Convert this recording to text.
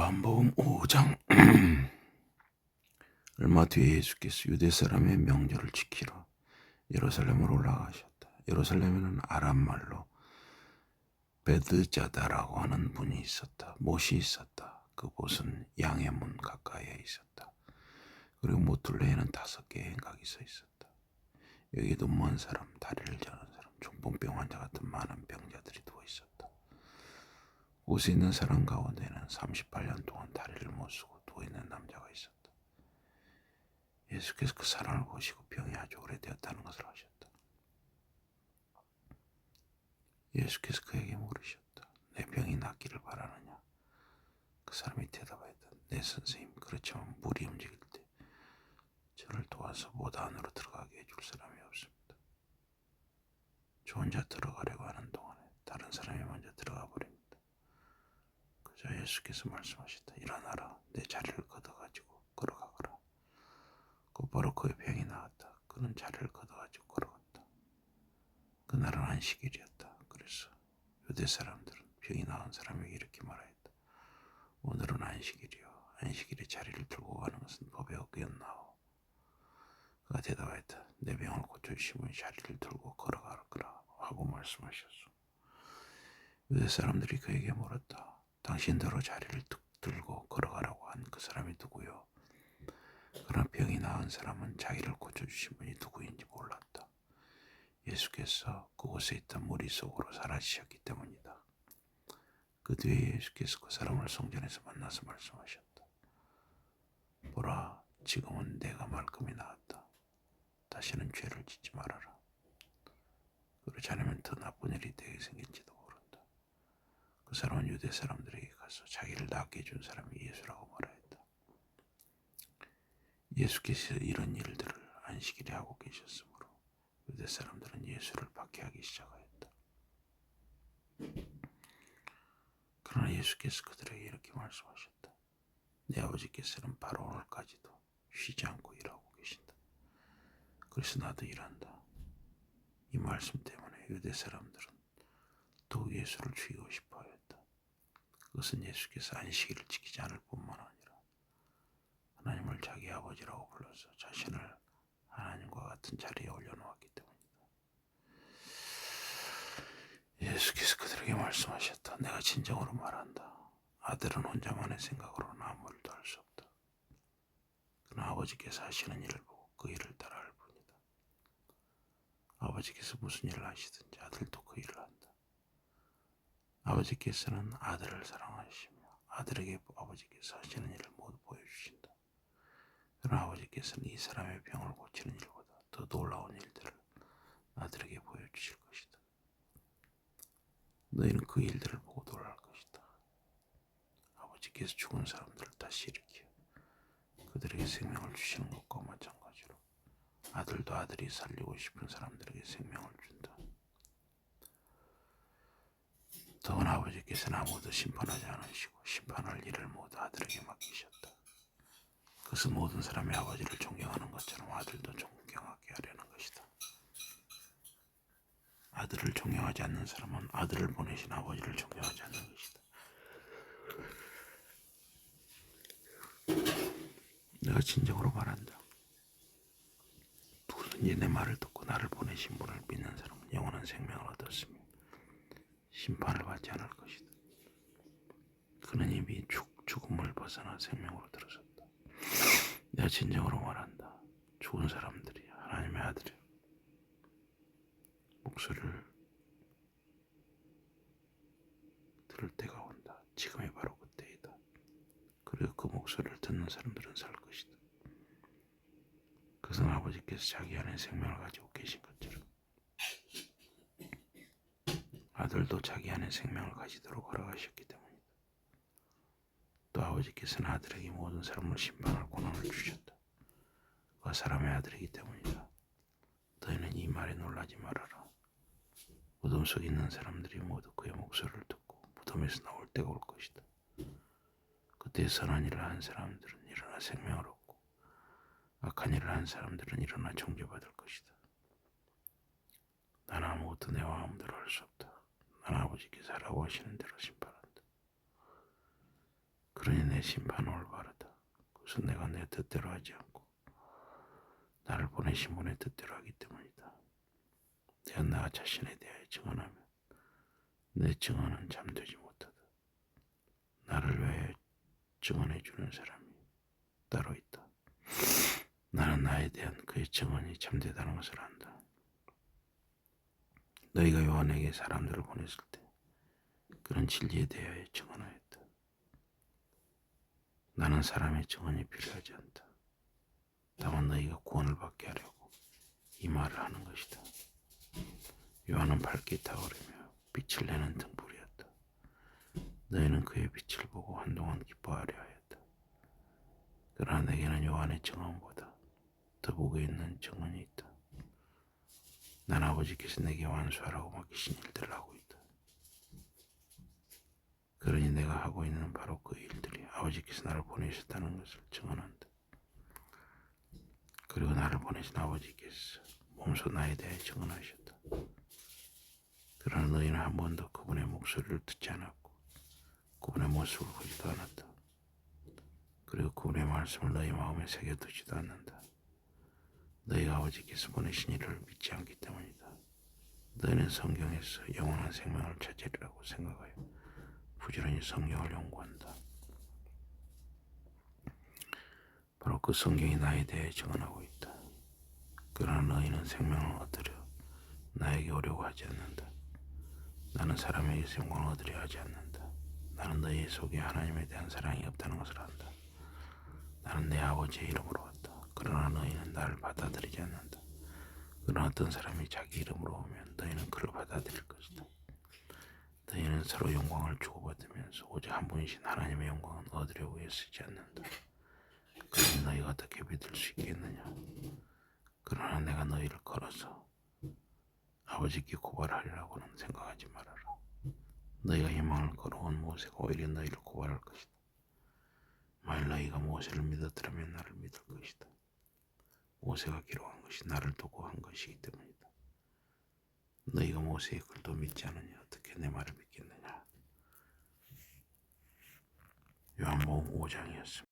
요한복음 5장. 얼마 뒤에 예수께서 유대 사람의 명절을 지키러 예루살렘으로 올라가셨다. 예루살렘에는 아람말로 베드자다라고 하는 분이 있었다. 못이 있었다. 그곳은 양의 문 가까이에 있었다. 그리고 못 둘레에는 5개의 행각이 서 있었다. 여기도 먼 사람, 다리를 저는 사람, 중풍병 환자 같은 많은 병자들이 누워 있었다. 곳에 있는 사람 가운데는 38년 동안 다리를 못 쓰고 누워 있는 남자가 있었다. 예수께서 그 사람을 보시고 병이 아주 오래되었다는 것을 아셨다. 예수께서 그에게 물으셨다. 내 병이 낫기를 바라느냐? 그 사람이 대답하였다. 네 선생님, 그렇지만 물이 움직일 때 저를 도와서 못 안으로 들어가게 해줄 사람이 없습니다. 저 혼자 들어가려고 하는 동안에 다른 사람이 먼저 들어가 버립니다. 그저 예수께서 말씀하셨다. 일어나라, 내 자리를 걷어가지고 걸어가거라. 곧바로 그의 병이 나았다. 그는 자리를 걷어가지고 걸어갔다. 그날은 안식일이었다. 그래서 유대 사람들은 병이 나은 사람에게 이렇게 말하였다. 오늘은 안식일이요. 안식일에 자리를 들고 가는 것은 법에 어겼나오. 그가 대답하였다. 내 병을 고쳐주시면 자리를 들고 걸어가라 하고 말씀하셨소. 유대 사람들이 그에게 물었다. 당신대로 자리를 들고 걸어가라고 한 그 사람이 누구요? 그러나 병이 나은 사람은 자기를 고쳐주신 분이 누구인지 몰랐다. 예수께서 그곳에 있던 무리 속으로 사라지셨기 때문이다. 그 뒤에 예수께서 그 사람을 성전에서 만나서 말씀하셨다. 보라, 지금은 내가 말끔히 나았다. 다시는 죄를 짓지 말아라. 그렇지 않으면 더 나쁜 일이 되게 생길지도 모른다. 그 사람은 유대 사람들에게 가서 자기를 낫게 해준 사람이 예수라고 말하였다. 예수께서 이런 일들을 안식일에 하고 계셨으므로 유대 사람들은 예수를 박해하기 시작하였다. 그러나 예수께서 그들에게 이렇게 말씀하셨다. 내 아버지께서는 바로 오늘까지도 쉬지 않고 일하고 계신다. 그래서 나도 일한다. 이 말씀 때문에 유대 사람들은 더욱 예수를 죽이고 싶어 하였다. 그것은 예수께서 안식일을 지키지 않을 뿐만 아니라 하나님을 자기 아버지라고 불러서 자신을 하나님과 같은 자리에 올려놓았기 때문이다. 예수께서 그들에게 말씀하셨다. 내가 진정으로 말한다. 아들은 혼자만의 생각으로는 아무 일도 할 수 없다. 그러나 아버지께서 하시는 일을 보고 그 일을 따라할 뿐이다. 아버지께서 무슨 일을 하시든지 아들도 그 일을 한다. 아버지께서는 아들을 사랑하시며 아들에게 아버지께서 하시는 일을 모두 보여주신다. 그러나 아버지께서는 이 사람의 병을 고치는 일보다 더 놀라운 일들을 아들에게 보여주실 것이다. 너희는 그 일들을 보고 놀랄 것이다. 아버지께서 죽은 사람들을 다시 일으켜 그들에게 생명을 주시는 것과 마찬가지로 아들도 아들이 살리고 싶은 사람들에게 생명을 준다. 더구나 아버지께서는 아무도 심판하지 않으시고 심판할 일을 모두 아들에게 맡기셨다. 그것은 모든 사람이 아버지를 존경하는 것처럼 아들도 존경하게 하려는 것이다. 아들을 존경하지 않는 사람은 아들을 보내신 아버지를 존경하지 않는 것이다. 내가 진정으로 말한다. 누구든지 내 말을 듣고 나를 보내신 분을 믿는 사람은 영원한 생명을 얻었으며 심판을 받지 않을 것이다. 그는 이미 죽음을 벗어나 생명으로 들어섰다. 내가 진정으로 말한다. 죽은 사람들이 하나님의 아들의 목소리를 들을 때가 온다. 지금이 바로 그때이다. 그리고 그 목소리를 듣는 사람들은 살 것이다. 그것은 아버지께서 자기 안에 생명을 가지고 계신 것처럼 아들도 자기 안에 생명을 가지도록 허락하셨기 때문이다. 또 아버지께서는 아들에게 모든 사람을 심판할 권한을 주셨다. 그가 사람의 아들이기 때문이다. 너희는 이 말에 놀라지 말아라. 무덤 속에 있는 사람들이 모두 그의 목소리를 듣고 무덤에서 나올 때가 올 것이다. 그때 선한 일을 한 사람들은 일어나 생명을 얻고 악한 일을 한 사람들은 일어나 정죄받을 것이다. 나는 아무것도 내 마음대로 할 수 없다. 나는 아버지께서 하라고 하시는 대로 심판한다. 그러니 내 심판은 올바르다. 그것은 내가 내 뜻대로 하지 않고 나를 보내신 분의 뜻대로 하기 때문이다. 내가 나 자신에 대하여 증언하면 내 증언은 잠되지 못하다. 나를 위하여 증언해 주는 사람이 따로 있다. 나는 나에 대한 그의 증언이 참되다는 것을 안다. 너희가 요한에게 사람들을 보냈을 때 그런 진리에 대하여 증언하였다. 나는 사람의 증언이 필요하지 않다. 다만 너희가 구원을 받게 하려고 이 말을 하는 것이다. 요한은 밝게 타오르며 빛을 내는 등불이었다. 너희는 그의 빛을 보고 한동안 기뻐하려 하였다. 그러나 내게는 요한의 증언보다 더 복에 있는 증언이 있다. 난 아버지께서 내게 완수하라고 맡기신 일들을 하고 있다. 그러니 내가 하고 있는 바로 그 일들이 아버지께서 나를 보내셨다는 것을 증언한다. 그리고 나를 보내신 아버지께서 몸소 나에 대해 증언하셨다. 그러나 너희는 한 번도 그분의 목소리를 듣지 않았고 그분의 모습을 보지도 않았다. 그리고 그분의 말씀을 너희 마음에 새겨두지도 않는다. 너희가 아버지께서 보내신 이를 믿지 않기 때문이다. 너희는 성경에서 영원한 생명을 찾으리라고 생각하여 부지런히 성경을 연구한다. 바로 그 성경이 나에 대해 증언하고 있다. 그러나 너희는 생명을 얻으려 나에게 오려고 하지 않는다. 나는 사람에게서 영광을 얻으려 하지 않는다. 나는 너희 속에 하나님에 대한 사랑이 없다는 것을 안다. 나는 내 아버지의 이름으로 왔다. 그러나 너희는 나를 받아들이지 않는다. 그러나 어떤 사람이 자기 이름으로 오면 너희는 그를 받아들일 것이다. 너희는 서로 영광을 주고받으면서 오직 한 분이신 하나님의 영광은 얻으려고 애쓰지 않는다. 그러니 너희가 어떻게 믿을 수 있겠느냐? 그러나 내가 너희를 걸어서 아버지께 고발하리라고는 생각하지 말아라. 너희가 희망을 걸어온 모세가 오히려 너희를 고발할 것이다. 만일 너희가 모세를 믿었더라면 나를 믿을 것이다. 모세가 기록한 것이 나를 두고 한 것이기 때문이다. 너희가 모세의 글도 믿지 않으니 어떻게 내 말을 믿겠느냐? 요한복음 5장이었습니다.